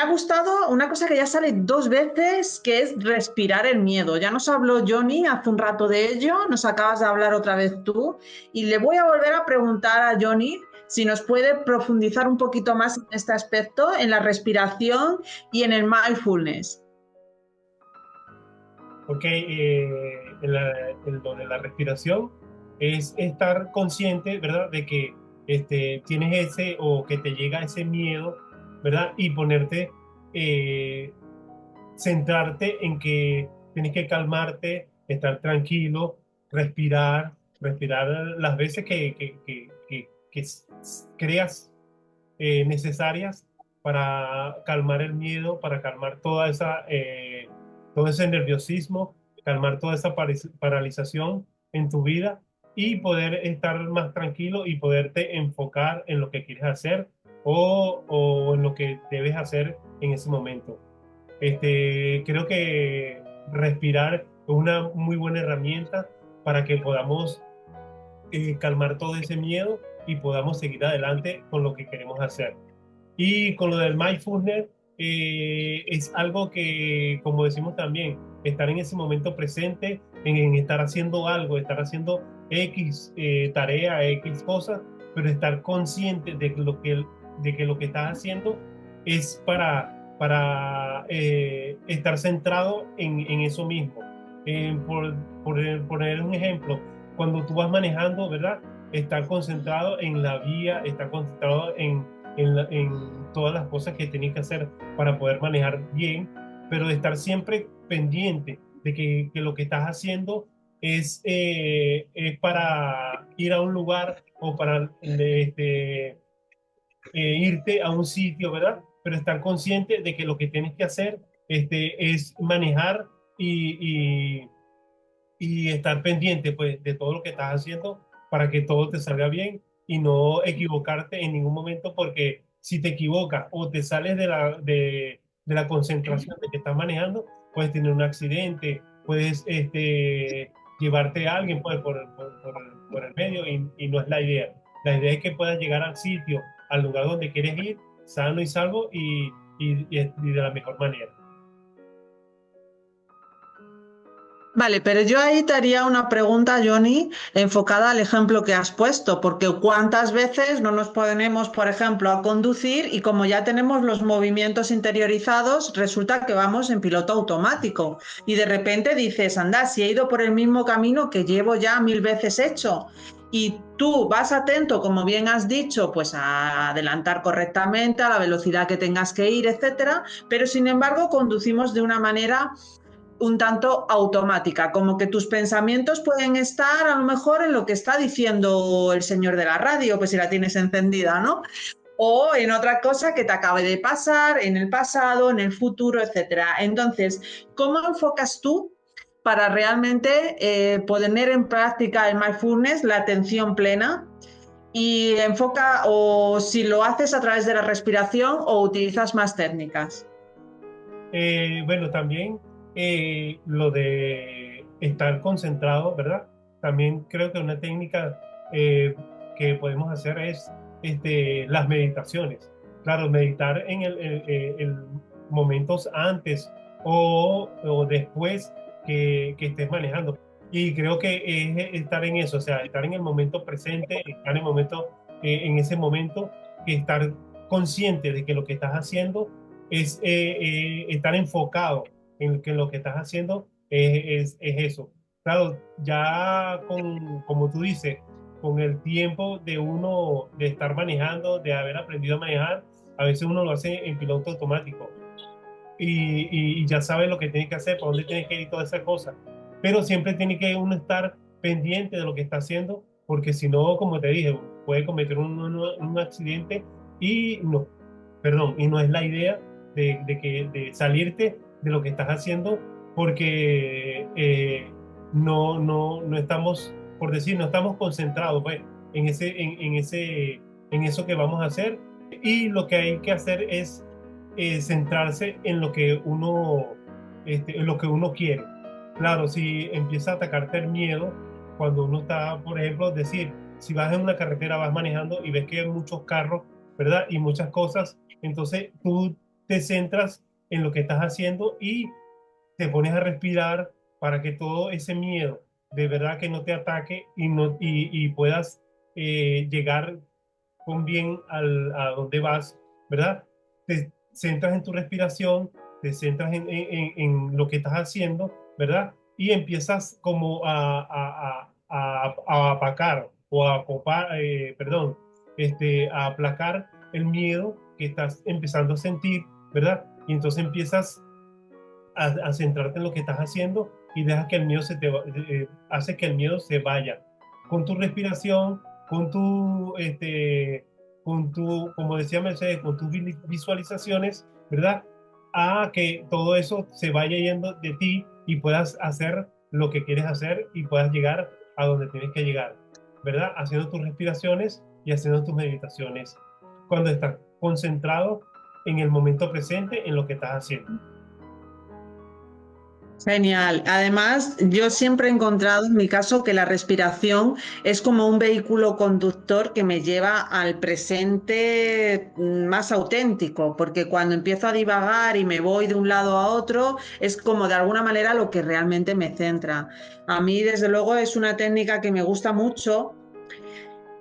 ha gustado una cosa que ya sale dos veces, que es respirar el miedo. Ya nos habló Johnny hace un rato de ello, nos acabas de hablar otra vez tú, y le voy a volver a preguntar a Johnny si nos puede profundizar un poquito más en este aspecto, en la respiración y en el mindfulness. Ok, en lo de la respiración es estar consciente, ¿verdad? De que tienes ese o que te llega ese miedo, ¿verdad? Y ponerte, eh, centrarte en que tienes que calmarte, estar tranquilo, respirar las veces que creas necesarias para calmar el miedo, para calmar todo ese nerviosismo, calmar toda esa paralización en tu vida y poder estar más tranquilo y poderte enfocar en lo que quieres hacer o en lo que debes hacer en ese momento. Creo que respirar es una muy buena herramienta para que podamos calmar todo ese miedo y podamos seguir adelante con lo que queremos hacer. Y con lo del mindfulness, es algo que, como decimos también, estar en ese momento presente, en estar haciendo algo, estar haciendo X tarea, X cosas, pero estar consciente de que lo que estás haciendo es para estar centrado en eso mismo. Por poner un ejemplo, cuando tú vas manejando, ¿verdad? Estar concentrado en la vía, estar concentrado en todas las cosas que tienes que hacer para poder manejar bien, pero de estar siempre pendiente de que lo que estás haciendo es para ir a un lugar o para irte a un sitio, ¿verdad? Pero estar consciente de que lo que tienes que hacer es manejar y, y estar pendiente pues, de todo lo que estás haciendo para que todo te salga bien y no equivocarte en ningún momento, porque si te equivocas o te sales de la concentración de que estás manejando, puedes tener un accidente, puedes llevarte a alguien por el medio y no es la idea. La idea es que puedas llegar al sitio, al lugar donde quieres ir, sano y salvo y de la mejor manera. Vale, pero yo ahí te haría una pregunta, Johnny, enfocada al ejemplo que has puesto, porque cuántas veces no nos ponemos, por ejemplo, a conducir y como ya tenemos los movimientos interiorizados, resulta que vamos en piloto automático y de repente dices, anda, si he ido por el mismo camino que llevo ya mil veces hecho. Y tú vas atento, como bien has dicho, pues a adelantar correctamente a la velocidad que tengas que ir, etcétera, pero sin embargo conducimos de una manera un tanto automática, como que tus pensamientos pueden estar a lo mejor en lo que está diciendo el señor de la radio, pues si la tienes encendida, ¿no? O en otra cosa que te acabe de pasar, en el pasado, en el futuro, etcétera. Entonces, ¿cómo enfocas tú para realmente poner en práctica el mindfulness, la atención plena? Y enfoca, o si lo haces a través de la respiración o utilizas más técnicas. Bueno, también lo de estar concentrado, ¿verdad? También creo que una técnica que podemos hacer es las meditaciones. Claro, meditar en el momentos antes o después que estés manejando. Y creo que es estar en eso, o sea, estar en el momento presente, estar en el momento, en ese momento, que estar consciente de que lo que estás haciendo es estar enfocado en que lo que estás haciendo es eso. Claro, ya como tú dices, con el tiempo de uno de estar manejando, de haber aprendido a manejar, a veces uno lo hace en piloto automático y ya sabe lo que tiene que hacer, por dónde tiene que ir, todas esas cosas. Pero siempre tiene que uno estar pendiente de lo que está haciendo, porque si no, como te dije, puede cometer un accidente y no, perdón, y no es la idea de salirte de lo que estás haciendo, porque no estamos, por decir, no estamos concentrados pues, en eso que vamos a hacer. Y lo que hay que hacer es centrarse en lo que uno quiere. Claro, si empieza a atacarte el miedo, cuando uno está, por ejemplo, decir, si vas en una carretera, vas manejando y ves que hay muchos carros, ¿verdad? Y muchas cosas, entonces tú te centras en lo que estás haciendo y te pones a respirar para que todo ese miedo de verdad que no te ataque y puedas llegar con bien a donde vas, ¿verdad? Te centras en tu respiración, te centras en lo que estás haciendo, ¿verdad? Y empiezas como a apacar o a copar, perdón, a aplacar el miedo que estás empezando a sentir, ¿verdad? Y entonces empiezas a centrarte en lo que estás haciendo y dejas que el miedo hace que el miedo se vaya. Con tu respiración, como decía Mercedes, con tus visualizaciones, ¿verdad? A que todo eso se vaya yendo de ti y puedas hacer lo que quieres hacer y puedas llegar a donde tienes que llegar, ¿verdad? Haciendo tus respiraciones y haciendo tus meditaciones cuando estás concentrado en el momento presente, en lo que estás haciendo. Genial. Además, yo siempre he encontrado en mi caso que la respiración es como un vehículo conductor que me lleva al presente más auténtico, porque cuando empiezo a divagar y me voy de un lado a otro, es como de alguna manera lo que realmente me centra. A mí, desde luego, es una técnica que me gusta mucho,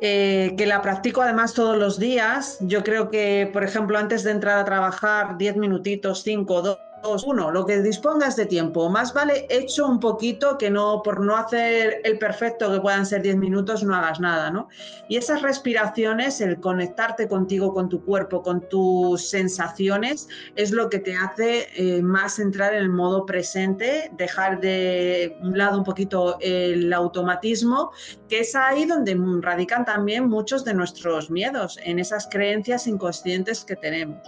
que la practico además todos los días. Yo creo que, por ejemplo, antes de entrar a trabajar, 10 minutitos, 5, 2, 1, lo que dispongas de tiempo. Más vale hecho un poquito que no, por no hacer el perfecto, que puedan ser 10 minutos, no hagas nada, ¿no? Y esas respiraciones, el conectarte contigo, con tu cuerpo, con tus sensaciones, es lo que te hace más entrar en el modo presente, dejar de un lado un poquito el automatismo, que es ahí donde radican también muchos de nuestros miedos, en esas creencias inconscientes que tenemos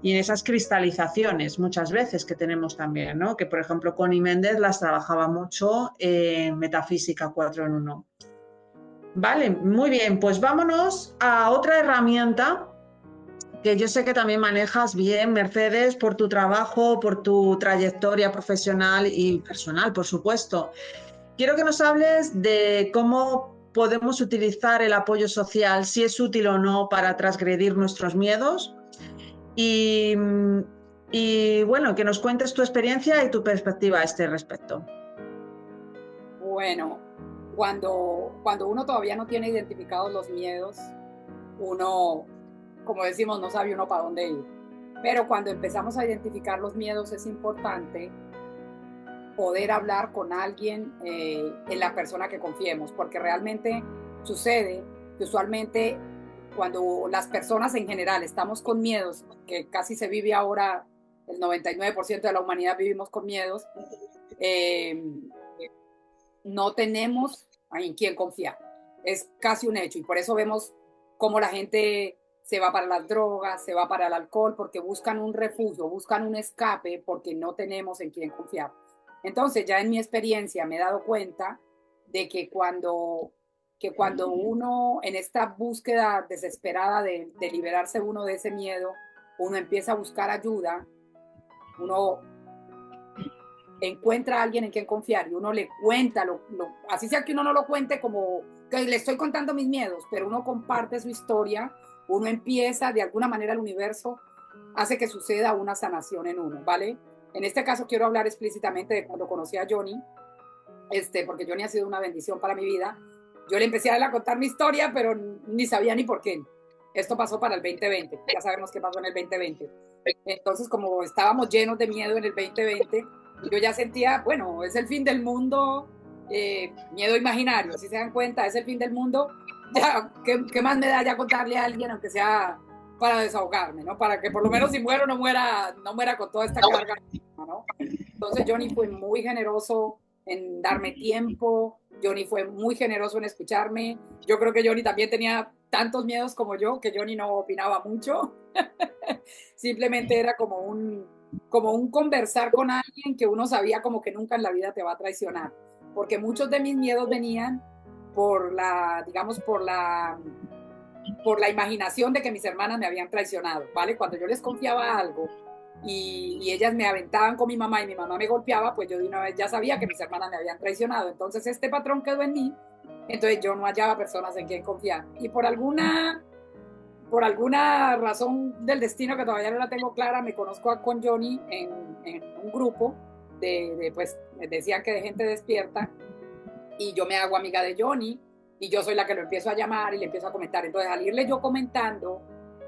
y en esas cristalizaciones muchas veces que tenemos también, ¿no? Que por ejemplo Connie Méndez las trabajaba mucho en Metafísica 4 en 1. Vale, muy bien, pues vámonos a otra herramienta que yo sé que también manejas bien, Mercedes, por tu trabajo, por tu trayectoria profesional y personal, por supuesto. Quiero que nos hables de cómo podemos utilizar el apoyo social, si es útil o no para transgredir nuestros miedos y, bueno, que nos cuentes tu experiencia y tu perspectiva a este respecto. Bueno, cuando uno todavía no tiene identificados los miedos, uno, como decimos, no sabe uno para dónde ir. Pero cuando empezamos a identificar los miedos es importante poder hablar con alguien, en la persona que confiemos, porque realmente sucede que usualmente cuando las personas en general estamos con miedos, que casi se vive ahora, el 99% de la humanidad vivimos con miedos, eh, no tenemos en quién confiar. Es casi un hecho y por eso vemos cómo la gente se va para las drogas, se va para el alcohol, porque buscan un refugio, buscan un escape, porque no tenemos en quién confiar. Entonces, ya en mi experiencia me he dado cuenta de que cuando uno, en esta búsqueda desesperada de liberarse uno de ese miedo, uno empieza a buscar ayuda, uno encuentra a alguien en quien confiar y uno le cuenta, así sea que uno no lo cuente como que le estoy contando mis miedos, pero uno comparte su historia, uno empieza, de alguna manera el universo hace que suceda una sanación en uno, ¿vale? En este caso quiero hablar explícitamente de cuando conocí a Johnny, porque Johnny ha sido una bendición para mi vida. Yo le empecé a contar mi historia, pero ni sabía ni por qué. Esto pasó para el 2020, ya sabemos qué pasó en el 2020. Entonces, como estábamos llenos de miedo en el 2020, yo ya sentía, bueno, es el fin del mundo, miedo imaginario, si se dan cuenta, es el fin del mundo, ya, ¿qué más me da ya contarle a alguien, aunque sea para desahogarme, ¿no? Para que por lo menos si muero no muera con toda esta carga, ¿no? Entonces Johnny fue muy generoso en darme tiempo, Johnny fue muy generoso en escucharme, yo creo que Johnny también tenía tantos miedos como yo, que Johnny no opinaba mucho, simplemente era como un conversar con alguien que uno sabía como que nunca en la vida te va a traicionar, porque muchos de mis miedos venían digamos, por la imaginación de que mis hermanas me habían traicionado, ¿vale? Cuando yo les confiaba algo y ellas me aventaban con mi mamá y mi mamá me golpeaba, pues yo de una vez ya sabía que mis hermanas me habían traicionado, entonces este patrón quedó en mí, entonces yo no hallaba personas en quien confiar, y por alguna por alguna razón del destino que todavía no la tengo clara, me conozco con Johnny en un grupo pues, decían que de gente despierta, y yo me hago amiga de Johnny, y yo soy la que lo empiezo a llamar y le empiezo a comentar. Entonces, al irle yo comentando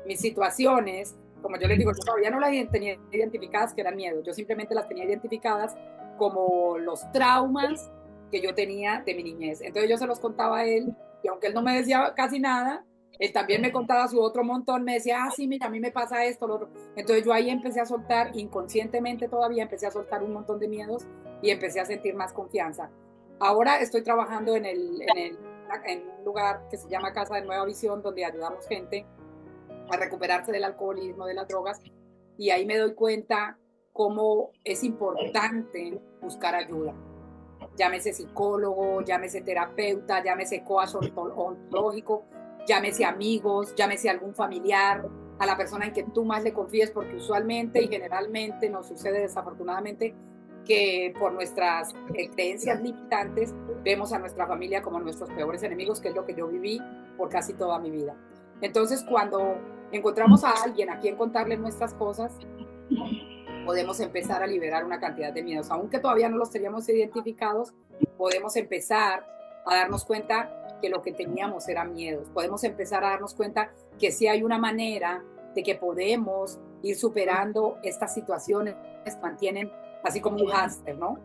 mis situaciones, como yo les digo, yo todavía no las tenía identificadas que eran miedos, yo simplemente las tenía identificadas como los traumas que yo tenía de mi niñez. Entonces yo se los contaba a él, y aunque él no me decía casi nada, él también me contaba su otro montón, me decía, ah, sí, mira, a mí me pasa esto, lo otro. Entonces yo ahí empecé a soltar, inconscientemente todavía, empecé a soltar un montón de miedos y empecé a sentir más confianza. Ahora estoy trabajando en un lugar que se llama Casa de Nueva Visión, donde ayudamos gente a recuperarse del alcoholismo, de las drogas, y ahí me doy cuenta cómo es importante buscar ayuda. Llámese psicólogo, llámese terapeuta, llámese coach ontológico, llámese amigos, llámese algún familiar, a la persona en que tú más le confíes, porque usualmente y generalmente nos sucede desafortunadamente que por nuestras creencias limitantes vemos a nuestra familia como nuestros peores enemigos, que es lo que yo viví por casi toda mi vida. Entonces, cuando encontramos a alguien a quien contarle nuestras cosas, podemos empezar a liberar una cantidad de miedos. Aunque todavía no los teníamos identificados, podemos empezar a darnos cuenta que lo que teníamos eran miedos. Podemos empezar a darnos cuenta que sí hay una manera de que podemos ir superando estas situaciones que mantienen así como un hámster, ¿no?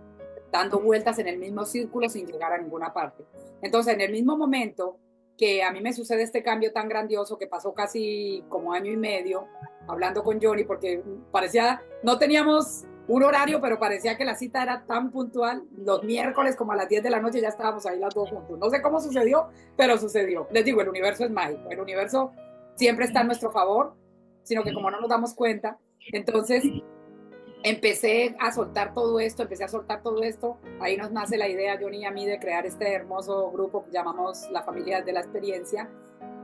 Dando vueltas en el mismo círculo sin llegar a ninguna parte. Entonces, en el mismo momento que a mí me sucede este cambio tan grandioso, que pasó casi como año y medio hablando con Johnny, porque parecía, no teníamos un horario, pero parecía que la cita era tan puntual. Los miércoles como a las 10 de la noche ya estábamos ahí las dos juntos. No sé cómo sucedió, pero sucedió. Les digo, el universo es mágico. El universo siempre está a nuestro favor, sino que como no nos damos cuenta, entonces empecé a soltar todo esto, ahí nos nace la idea, Johnny y a mí, de crear este hermoso grupo que llamamos La Familia de la Experiencia,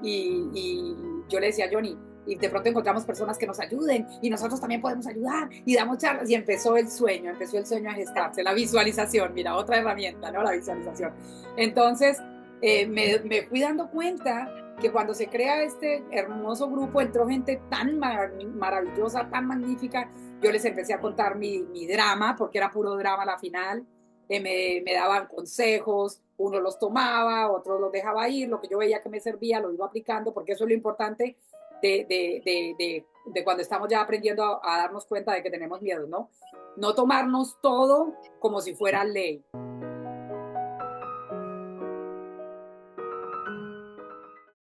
y yo le decía a Johnny, y de pronto encontramos personas que nos ayuden, y nosotros también podemos ayudar, y damos charlas, y empezó el sueño a gestarse, la visualización, mira, otra herramienta, ¿no? La visualización. Entonces, me fui dando cuenta que cuando se crea este hermoso grupo, entró gente tan maravillosa, tan magnífica. Yo les empecé a contar mi drama, porque era puro drama a la final. Me daban consejos, uno los tomaba, otros los dejaba ir, lo que yo veía que me servía lo iba aplicando, porque eso es lo importante de cuando estamos ya aprendiendo a darnos cuenta de que tenemos miedo, ¿no? No tomarnos todo como si fuera ley.